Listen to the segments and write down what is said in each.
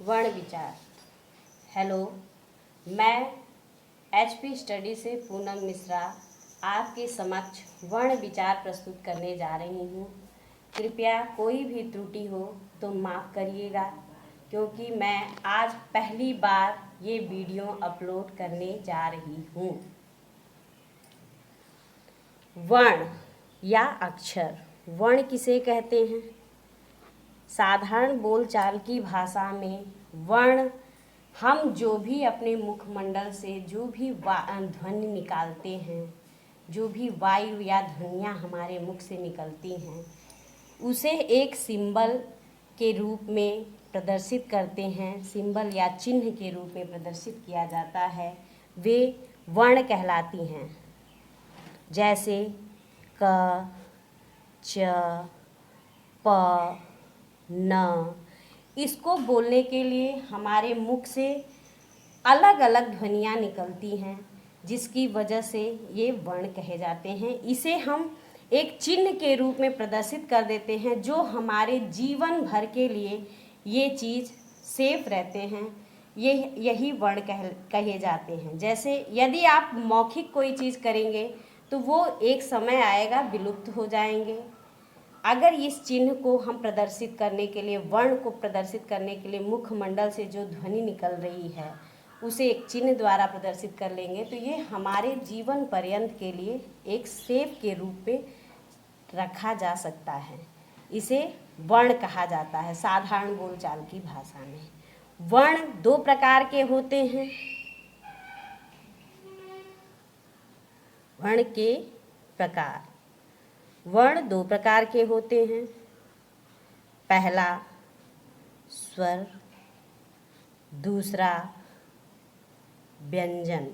वर्ण विचार। हेलो, मैं HP स्टडी से पूनम मिश्रा आपके समक्ष वर्ण विचार प्रस्तुत करने जा रही हूँ। कृपया कोई भी त्रुटि हो तो माफ़ करिएगा, क्योंकि मैं आज पहली बार ये वीडियो अपलोड करने जा रही हूँ। वर्ण या अक्षर, वर्ण किसे कहते हैं? साधारण बोलचाल की भाषा में वर्ण हम जो भी अपने मुखमंडल से जो भी ध्वनि निकालते हैं, जो भी वायु या ध्वनियाँ हमारे मुख से निकलती हैं, उसे एक सिंबल के रूप में प्रदर्शित करते हैं। सिंबल या चिन्ह के रूप में प्रदर्शित किया जाता है, वे वर्ण कहलाती हैं। जैसे क, च, प, न। इसको बोलने के लिए हमारे मुख से अलग अलग ध्वनियाँ निकलती हैं, जिसकी वजह से ये वर्ण कहे जाते हैं। इसे हम एक चिन्ह के रूप में प्रदर्शित कर देते हैं, जो हमारे जीवन भर के लिए ये चीज़ सेफ रहते हैं। यही वर्ण कहे जाते हैं। जैसे यदि आप मौखिक कोई चीज़ करेंगे तो वो एक समय आएगा विलुप्त हो जाएंगे। अगर इस चिन्ह को हम प्रदर्शित करने के लिए, वर्ण को प्रदर्शित करने के लिए मुखमंडल से जो ध्वनि निकल रही है उसे एक चिन्ह द्वारा प्रदर्शित कर लेंगे, तो ये हमारे जीवन पर्यंत के लिए एक सेफ के रूप में रखा जा सकता है। इसे वर्ण कहा जाता है साधारण बोलचाल की भाषा में। वर्ण दो प्रकार के होते हैं। वर्ण के प्रकार, वर्ण दो प्रकार के होते हैं। पहला स्वर, दूसरा व्यंजन।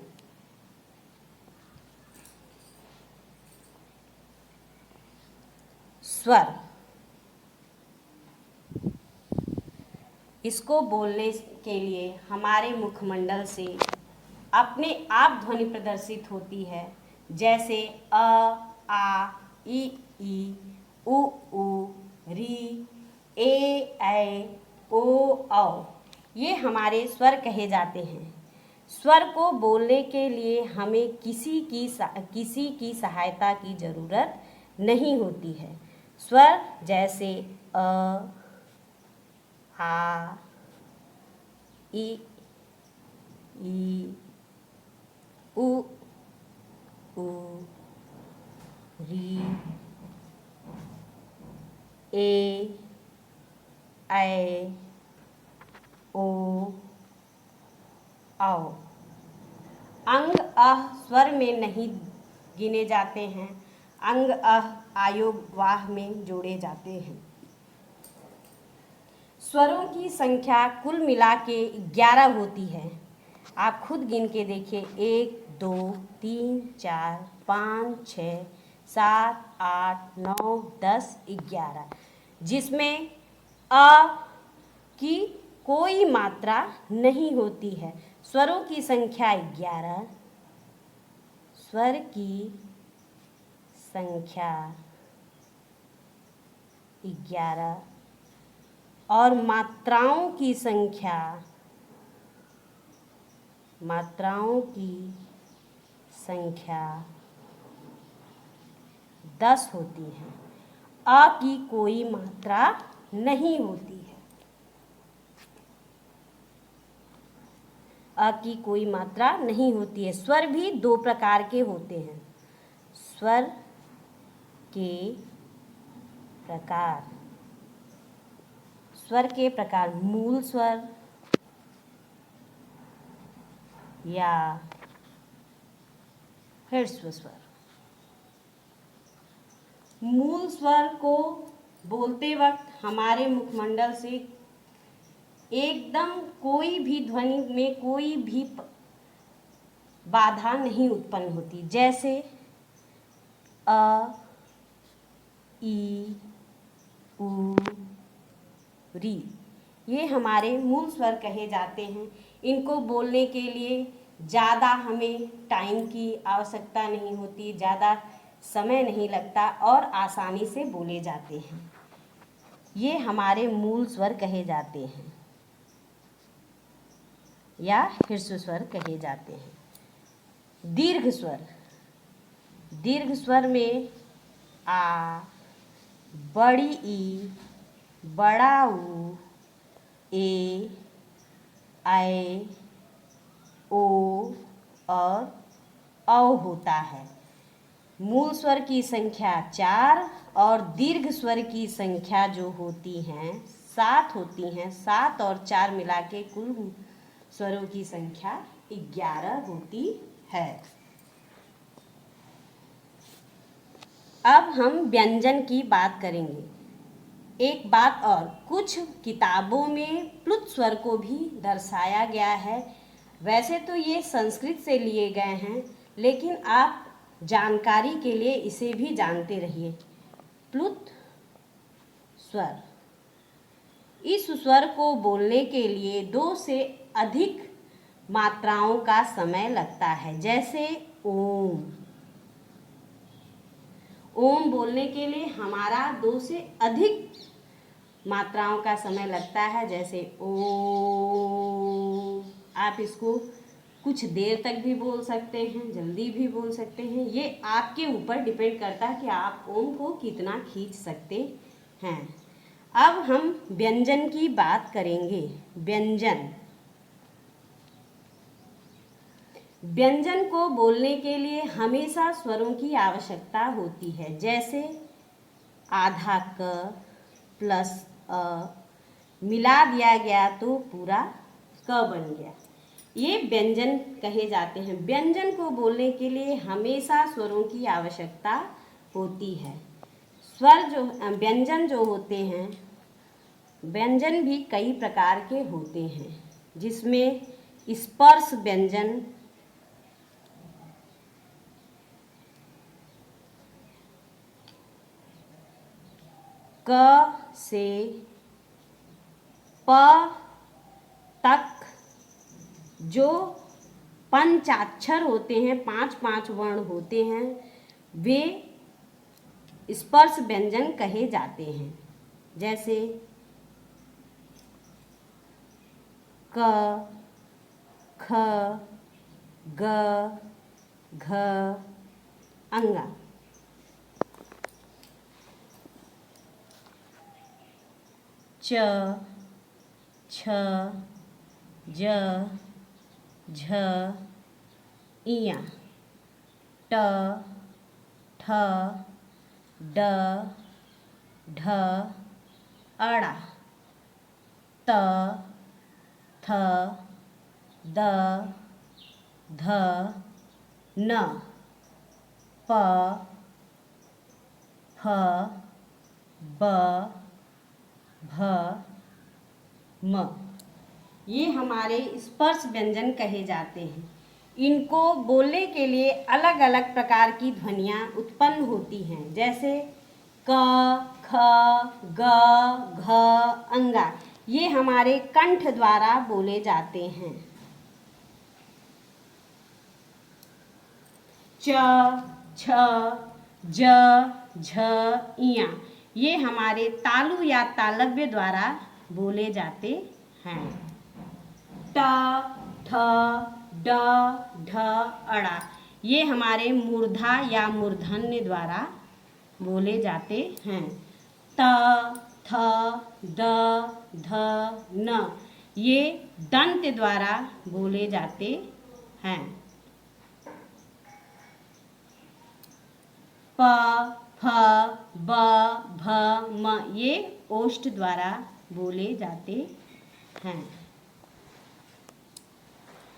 स्वर, इसको बोलने के लिए हमारे मुखमंडल से अपने आप ध्वनि प्रदर्शित होती है। जैसे अ, आ, ई, उ, री, ए, ऐ, ओ, औ। ये हमारे स्वर कहे जाते हैं। स्वर को बोलने के लिए हमें किसी की सहायता की ज़रूरत नहीं होती है। स्वर जैसे अ, आ, ई, उ, री, ए, ऐ, ओ, औ। अंग अह स्वर में नहीं गिने जाते हैं। अंग अह आयोगवाह में जोड़े जाते हैं। स्वरों की संख्या कुल मिला के 11 होती है। आप खुद गिन के देखिए, 1, 2, 3, 4, 5, 6, 7, 8, 9, 10, 11, जिसमें अ की कोई मात्रा नहीं होती है। स्वरों की संख्या 11, स्वर की संख्या 11 और मात्राओं की संख्या 10 होती है। अ की कोई मात्रा नहीं होती है। अ की कोई मात्रा नहीं होती है। स्वर भी दो प्रकार के होते हैं। स्वर के प्रकार, स्वर के प्रकार मूल स्वर या ह्रस्व स्वर। मूल स्वर को बोलते वक्त हमारे मुखमंडल से एकदम कोई भी ध्वनि में कोई भी बाधा नहीं उत्पन्न होती। जैसे अ, ई, उ, री, ये हमारे मूल स्वर कहे जाते हैं। इनको बोलने के लिए ज़्यादा हमें टाइम की आवश्यकता नहीं होती, ज़्यादा समय नहीं लगता और आसानी से बोले जाते हैं। ये हमारे मूल स्वर कहे जाते हैं। या ह्रस्व स्वर कहे जाते हैं। दीर्घ स्वर, दीर्घ स्वर में आ, बड़ी ई, बड़ा ऊ, ए, ऐ, ओ और औ होता है। मूल स्वर की संख्या 4 और दीर्घ स्वर की संख्या जो होती हैं 7 होती हैं। 7 और 4 मिला के कुल स्वरों की संख्या 11 होती है। अब हम व्यंजन की बात करेंगे। एक बात और, कुछ किताबों में प्लुत स्वर को भी दर्शाया गया है। वैसे तो ये संस्कृत से लिए गए हैं, लेकिन आप जानकारी के लिए इसे भी जानते रहिए। प्लुत स्वर, इस स्वर को बोलने के लिए 2 से अधिक मात्राओं का समय लगता है। जैसे ओम, ओम बोलने के लिए हमारा 2 से अधिक मात्राओं का समय लगता है। जैसे ओ, आप इसको कुछ देर तक भी बोल सकते हैं, जल्दी भी बोल सकते हैं। ये आपके ऊपर डिपेंड करता है कि आप ओम को कितना खींच सकते हैं। अब हम व्यंजन की बात करेंगे। व्यंजन, व्यंजन को बोलने के लिए हमेशा स्वरों की आवश्यकता होती है। जैसे आधा क प्लस अ मिला दिया गया तो पूरा क बन गया। ये व्यंजन कहे जाते हैं। व्यंजन को बोलने के लिए हमेशा स्वरों की आवश्यकता होती है। स्वर जो व्यंजन जो होते हैं, व्यंजन भी कई प्रकार के होते हैं, जिसमें स्पर्श व्यंजन, क से प तक जो पंचाक्षर होते हैं, 5 वर्ण होते हैं, वे स्पर्श व्यंजन कहे जाते हैं। जैसे क, ख, ग, घ, अंगा। च, छ, ज, झ, इया, ट, ठ, ड, ढ, अड़ा, त, थ, द, ध, न, प, फ, ब, भ, म। ये हमारे स्पर्श व्यंजन कहे जाते हैं। इनको बोलने के लिए अलग अलग प्रकार की ध्वनियाँ उत्पन्न होती हैं। जैसे क, ख, ग, घ, अंगा। ये हमारे कंठ द्वारा बोले जाते हैं। च, छ, ज, झ, इया। ये हमारे तालु या तालव्य द्वारा बोले जाते हैं। ट, ठ, ड, ढ, अड़ा। ये हमारे मूर्धा या मूर्धन्य द्वारा बोले जाते हैं। त, थ, द, ध, न। ये दंत द्वारा बोले जाते हैं। प, फ, ब, भ, म। ये ओष्ठ द्वारा बोले जाते हैं।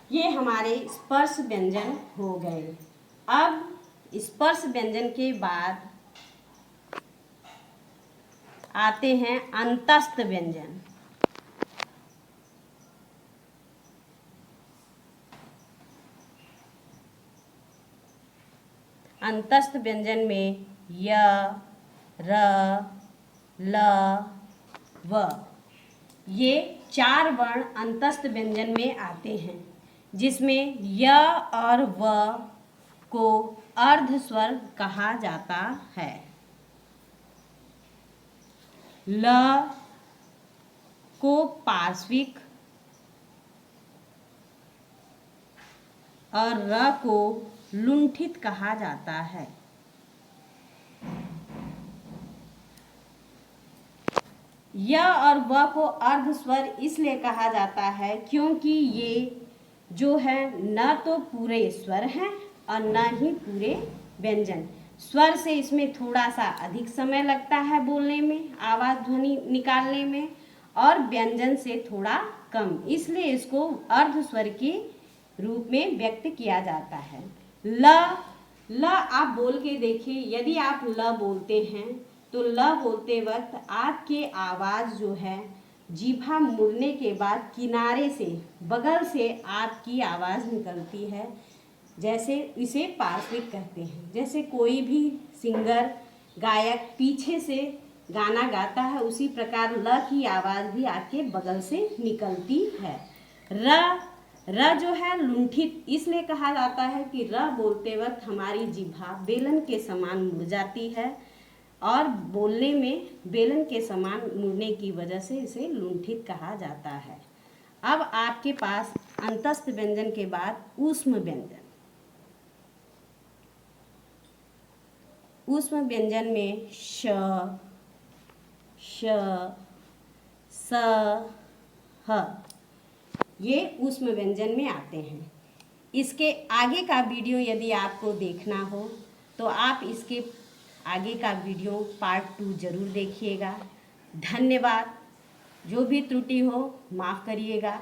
ये हमारे स्पर्श व्यंजन हो गए। अब स्पर्श व्यंजन के बाद आते हैं अंतस्थ व्यंजन। अंतस्थ व्यंजन में य, र, ल, व। ये 4 वर्ण अंतस्थ व्यंजन में आते हैं, जिसमें य और व को अर्ध स्वर कहा जाता है। ल को पार्श्विक, और र को लुंठित कहा जाता है। य और व को अर्ध स्वर इसलिए कहा जाता है क्योंकि ये जो है न तो पूरे स्वर हैं और न ही पूरे व्यंजन। स्वर से इसमें थोड़ा सा अधिक समय लगता है बोलने में, आवाज़ ध्वनि निकालने में, और व्यंजन से थोड़ा कम, इसलिए इसको अर्ध स्वर के रूप में व्यक्त किया जाता है। ल आप बोल के देखिए, यदि आप ल बोलते हैं तो ल बोलते वक्त आपके आवाज़ जो है जीभा मुड़ने के बाद किनारे से, बगल से आपकी आवाज़ निकलती है, जैसे इसे पार्श्विक कहते हैं। जैसे कोई भी सिंगर गायक पीछे से गाना गाता है, उसी प्रकार ल की आवाज़ भी आपके बगल से निकलती है। र जो है लुंठित इसलिए कहा जाता है कि र बोलते वक्त हमारी जिह्वा बेलन के समान मुड़ जाती है, और बोलने में बेलन के समान मुड़ने की वजह से इसे लुंठित कहा जाता है। अब आपके पास अंतस्थ व्यंजन के बाद ऊष्म व्यंजन। ऊष्म व्यंजन में श, स, ह ये ऊष्म व्यंजन में आते हैं। इसके आगे का वीडियो यदि आपको देखना हो तो आप इसके आगे का वीडियो पार्ट 2 जरूर देखिएगा। धन्यवाद। जो भी त्रुटि हो माफ़ करिएगा।